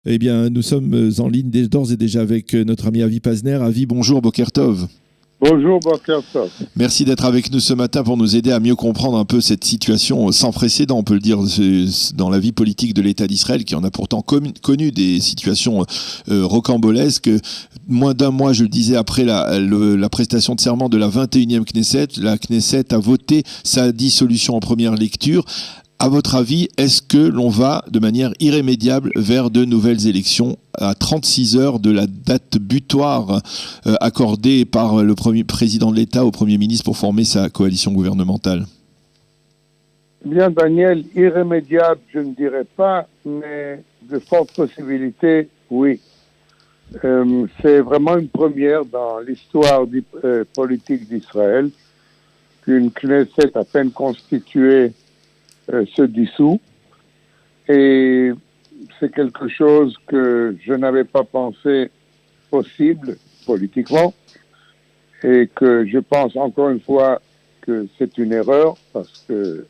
Eh bien, nous sommes en ligne d'ores et déjà avec notre ami Avi Pazner. Avi, bonjour, Boker Tov. Bonjour, Boker Tov. Merci d'être avec nous ce matin pour nous aider à mieux comprendre un peu cette situation sans précédent, on peut le dire, dans la vie politique de l'État d'Israël, qui en a pourtant connu des situations rocambolesques. Moins d'un mois, je le disais, après la prestation de serment de la 21e Knesset, la Knesset a voté sa dissolution en première lecture. À votre avis, est-ce que l'on va de manière irrémédiable vers de nouvelles élections à 36 heures de la date butoir accordée par le premier président de l'État au Premier ministre pour former sa coalition gouvernementale? Bien, Daniel, irrémédiable, je ne dirais pas, mais de fortes possibilités, oui. C'est vraiment une première dans l'histoire politique d'Israël qu'une Knesset à peine constituée se dissout, et c'est quelque chose que je n'avais pas pensé possible politiquement, et que je pense encore une fois que c'est une erreur, parce que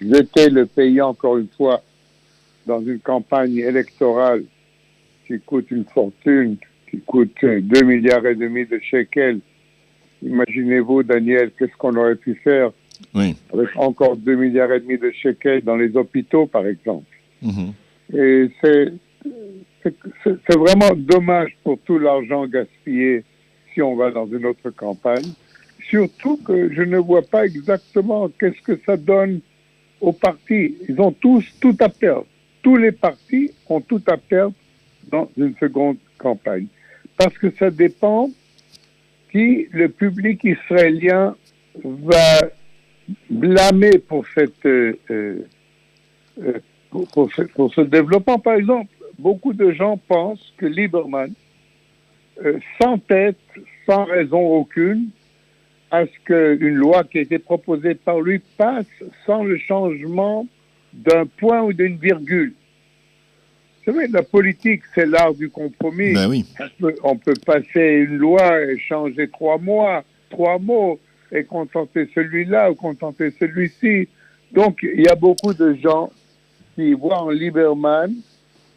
jeter le pays encore une fois dans une campagne électorale qui coûte une fortune, qui coûte 2,5 milliards de shekels. Imaginez-vous, Daniel, qu'est-ce qu'on aurait pu faire avec encore 2,5 milliards de shekels dans les hôpitaux, par exemple. Et c'est vraiment dommage pour tout l'argent gaspillé si on va dans une autre campagne. Surtout que je ne vois pas exactement qu'est-ce que ça donne aux partis. Ils ont tous tout à perdre. Tous les partis ont tout à perdre dans une seconde campagne. Parce que ça dépend qui le public israélien va blâmer pour pour ce développement. Par exemple, beaucoup de gens pensent que Lieberman s'entête sans raison aucune à ce qu'une loi qui a été proposée par lui passe sans le changement d'un point ou d'une virgule. Vous savez, la politique, c'est l'art du compromis. Ben oui. On peut passer une loi et changer 3 mots, et contenter celui-là ou contenter celui-ci. Donc, il y a beaucoup de gens qui voient en Lieberman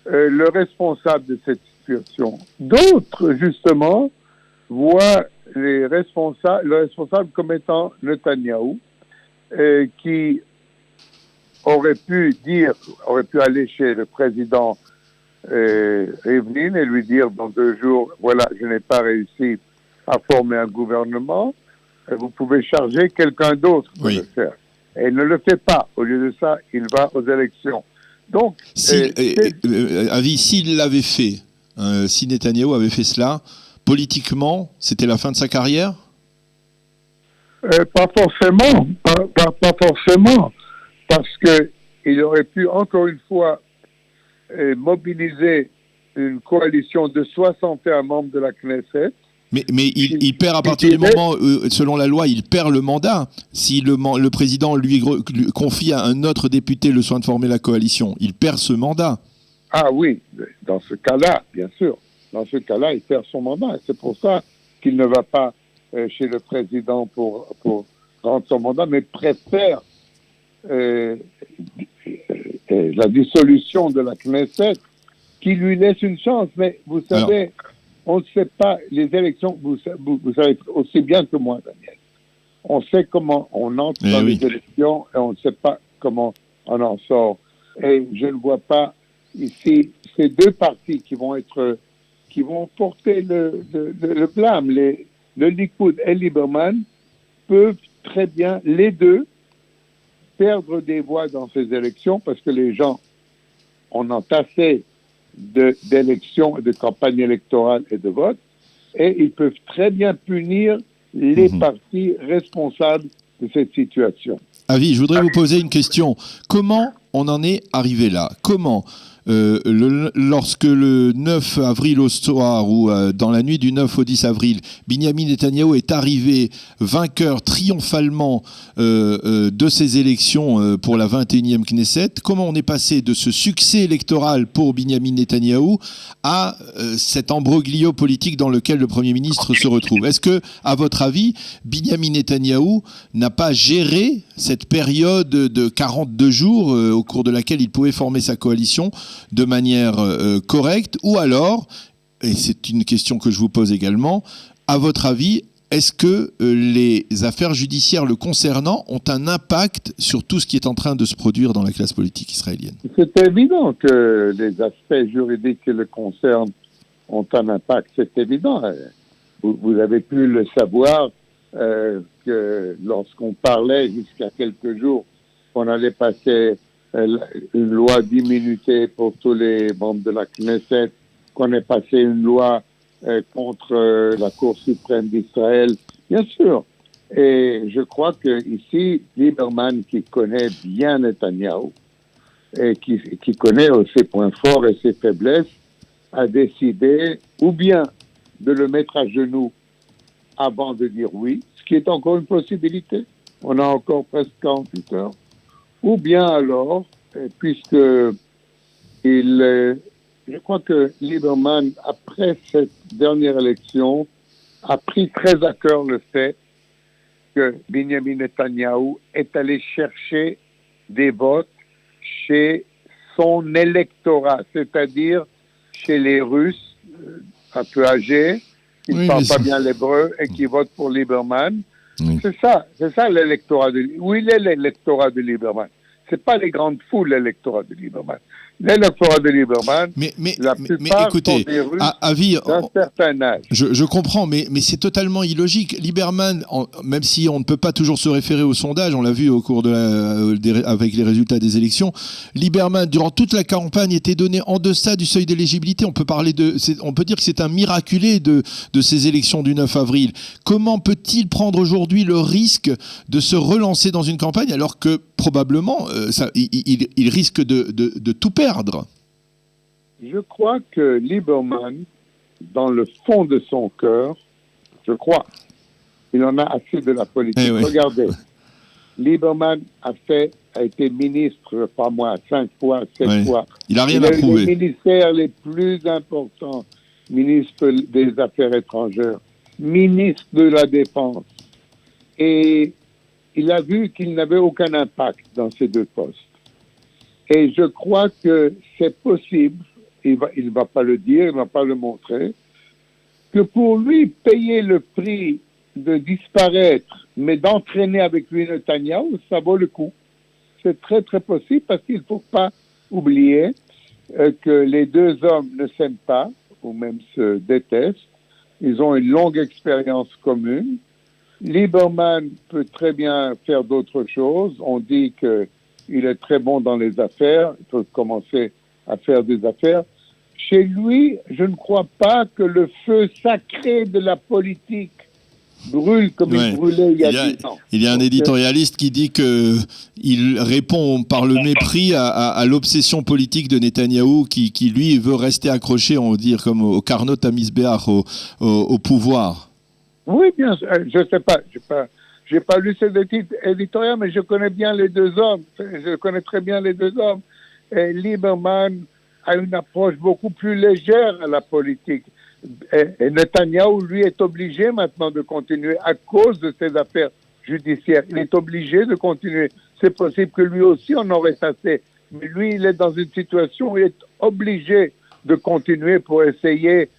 le responsable de cette situation. D'autres, justement, voient le responsable comme étant Netanyahou, qui aurait pu aller chez le président Rivlin et lui dire dans 2 jours, voilà, je n'ai pas réussi à former un gouvernement, vous pouvez charger quelqu'un d'autre de le faire. Et il ne le fait pas. Au lieu de ça, il va aux élections. Donc, Avi, s'il l'avait fait, si Netanyahou avait fait cela, politiquement, c'était la fin de sa carrière? Pas forcément. Pas forcément. Parce qu'il aurait pu, encore une fois, mobiliser une coalition de 61 membres de la Knesset. Mais il perd à partir du moment, selon la loi, il perd le mandat. Si le président lui confie à un autre député le soin de former la coalition, il perd ce mandat. Ah oui, dans ce cas-là, bien sûr. Dans ce cas-là, il perd son mandat. C'est pour ça qu'il ne va pas chez le président pour rendre son mandat, mais préfère la dissolution de la Knesset qui lui laisse une chance. Mais vous savez... On ne sait pas, les élections, vous savez aussi bien que moi, Daniel. On sait comment on entre dans les élections et on ne sait pas comment on en sort. Et je ne vois pas ici ces 2 partis qui vont porter le blâme. Le Likoud et Lieberman peuvent très bien, les deux, perdre des voix dans ces élections parce que les gens en ont assez d'élections, de campagnes électorales et de votes, et ils peuvent très bien punir les partis responsables de cette situation. Avi, je voudrais vous poser une question. Comment on en est arrivé là? Comment lorsque le 9 avril au soir, ou dans la nuit du 9 au 10 avril, Binyamin Netanyahou est arrivé vainqueur triomphalement de ces élections pour la 21e Knesset, comment on est passé de ce succès électoral pour Binyamin Netanyahou à cet embroglio politique dans lequel le Premier ministre se retrouve? Est-ce que, à votre avis, Binyamin Netanyahou n'a pas géré cette période de 42 jours au cours de laquelle il pouvait former sa coalition de manière correcte, ou alors, et c'est une question que je vous pose également, à votre avis, est-ce que les affaires judiciaires le concernant ont un impact sur tout ce qui est en train de se produire dans la classe politique israélienne? C'est évident que les aspects juridiques qui le concernent ont un impact, c'est évident. Vous avez pu le savoir que lorsqu'on parlait jusqu'à quelques jours qu'on allait passer une loi d'immunité pour tous les membres de la Knesset, qu'on ait passé une loi contre la Cour suprême d'Israël, bien sûr. Et je crois que ici, Lieberman, qui connaît bien Netanyahou et qui connaît ses points forts et ses faiblesses, a décidé ou bien de le mettre à genoux avant de dire oui, ce qui est encore une possibilité. On a encore presque 48 heures. Ou bien alors, puisque je crois que Lieberman, après cette dernière élection, a pris très à cœur le fait que Benjamin Netanyahou est allé chercher des votes chez son électorat, c'est-à-dire chez les Russes un peu âgés, qui ne parlent pas bien l'hébreu et qui votent pour Lieberman. Oui. C'est ça l'électorat où il est l'électorat de Lieberman. C'est pas les grandes foules, l'électorat de Lieberman. L'électorat de Lieberman, la plupart écoutez, sont des Russes d'un certain âge. Je comprends, mais c'est totalement illogique. Lieberman, même si on ne peut pas toujours se référer au sondage, on l'a vu au cours avec les résultats des élections, Lieberman, durant toute la campagne, était donné en deçà du seuil d'éligibilité. On peut dire que c'est un miraculé de ces élections du 9 avril. Comment peut-il prendre aujourd'hui le risque de se relancer dans une campagne alors que probablement il risque de tout perdre? Je crois que Lieberman, dans le fond de son cœur, il en a assez de la politique. Oui. Regardez, Lieberman a été ministre, pas moi, 5 fois, 7 fois. Il n'a rien à prouver. Les ministères les plus importants, ministre des Affaires étrangères, ministre de la Défense. Et il a vu qu'il n'avait aucun impact dans ces deux postes. Et je crois que c'est possible, il va pas le dire, il va pas le montrer, que pour lui, payer le prix de disparaître, mais d'entraîner avec lui Netanyahou, ça vaut le coup. C'est très, très possible parce qu'il faut pas oublier que les deux hommes ne s'aiment pas, ou même se détestent. Ils ont une longue expérience commune. Lieberman peut très bien faire d'autres choses. On dit qu'il est très bon dans les affaires. Il peut commencer à faire des affaires. Chez lui, je ne crois pas que le feu sacré de la politique brûle comme il brûlait il y a 10 ans. Il y a un éditorialiste qui dit qu'il répond par le mépris à l'obsession politique de Netanyahou qui lui veut rester accroché, on va dire, comme au Karnot Hamizbeach, au pouvoir. Oui, bien sûr. Je ne sais pas. J'ai pas lu cet éditorial, mais je connais bien les deux hommes. Je connais très bien les deux hommes. Et Lieberman a une approche beaucoup plus légère à la politique. Et Netanyahou, lui, est obligé maintenant de continuer à cause de ses affaires judiciaires. Il est obligé de continuer. C'est possible que lui aussi en aurait assez. Mais lui, il est dans une situation où il est obligé de continuer pour essayer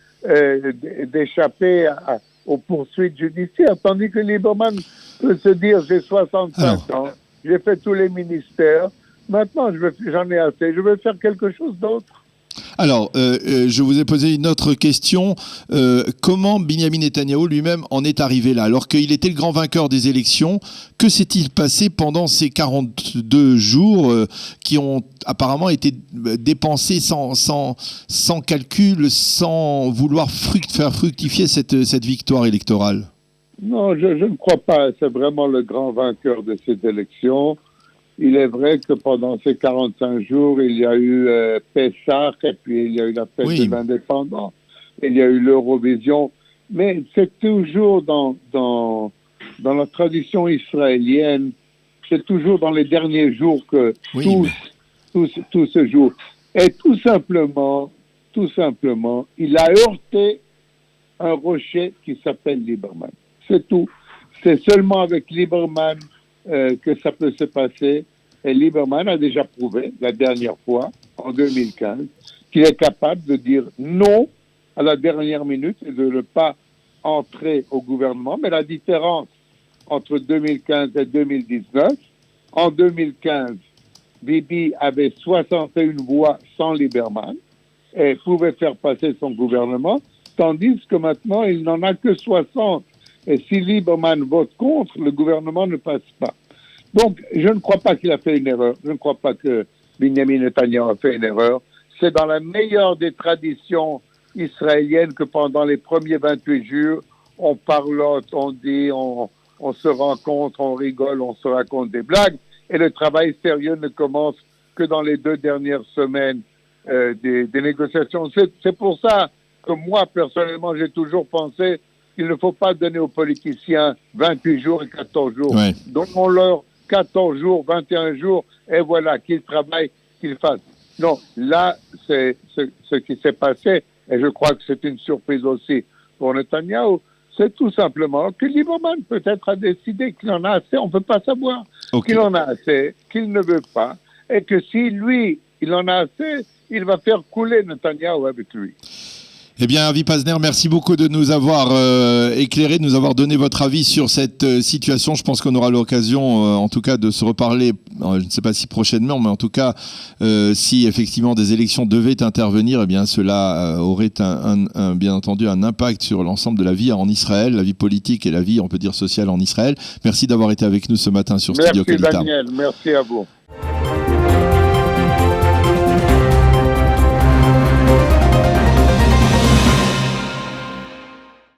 d'échapper aux poursuites judiciaires. Tandis que Lieberman peut se dire, j'ai 65 ans, j'ai fait tous les ministères, maintenant j'en ai assez, je veux faire quelque chose d'autre. Alors, je vous ai posé une autre question. Comment Benjamin Netanyahou lui-même en est arrivé là? Alors qu'il était le grand vainqueur des élections, que s'est-il passé pendant ces 42 jours qui ont apparemment été dépensés sans calcul, sans vouloir faire fructifier cette victoire électorale? Non, je ne crois pas. C'est vraiment le grand vainqueur de ces élections. Il est vrai que pendant ces 45 jours, il y a eu Pessah, et puis il y a eu la fête de l'indépendance, il y a eu l'Eurovision, mais c'est toujours dans la tradition israélienne, c'est toujours dans les derniers jours que tout se joue. Et tout simplement, il a heurté un rocher qui s'appelle Lieberman. C'est tout. C'est seulement avec Lieberman que ça peut se passer. Et Lieberman a déjà prouvé, la dernière fois, en 2015, qu'il est capable de dire non à la dernière minute et de ne pas entrer au gouvernement. Mais la différence entre 2015 et 2019, en 2015, Bibi avait 61 voix sans Lieberman et pouvait faire passer son gouvernement, tandis que maintenant, il n'en a que 60. Et si Lieberman vote contre, le gouvernement ne passe pas. Donc, je ne crois pas qu'il a fait une erreur. Je ne crois pas que Benjamin Netanyahu a fait une erreur. C'est dans la meilleure des traditions israéliennes que pendant les premiers 28 jours, on parlote, on dit, on se rencontre, on rigole, on se raconte des blagues. Et le travail sérieux ne commence que dans les 2 dernières semaines des négociations. C'est pour ça que moi, personnellement, j'ai toujours pensé qu'il ne faut pas donner aux politiciens 28 jours et 14 jours. Ouais. Donnons-leur 14 jours, 21 jours, et voilà, qu'ils travaillent, qu'ils fassent. Non, là, c'est ce qui s'est passé, et je crois que c'est une surprise aussi pour Netanyahou. C'est tout simplement que Lieberman peut-être a décidé qu'il en a assez, on ne peut pas savoir, qu'il en a assez, qu'il ne veut pas, et que si lui, il en a assez, il va faire couler Netanyahou avec lui. Eh bien, Avi Pazner, merci beaucoup de nous avoir éclairé, de nous avoir donné votre avis sur cette situation. Je pense qu'on aura l'occasion, en tout cas, de se reparler, je ne sais pas si prochainement, mais en tout cas, si effectivement des élections devaient intervenir, eh bien, cela aurait bien entendu un impact sur l'ensemble de la vie en Israël, la vie politique et la vie, on peut dire, sociale en Israël. Merci d'avoir été avec nous ce matin sur Studio Kalitam. Merci Daniel, merci à vous.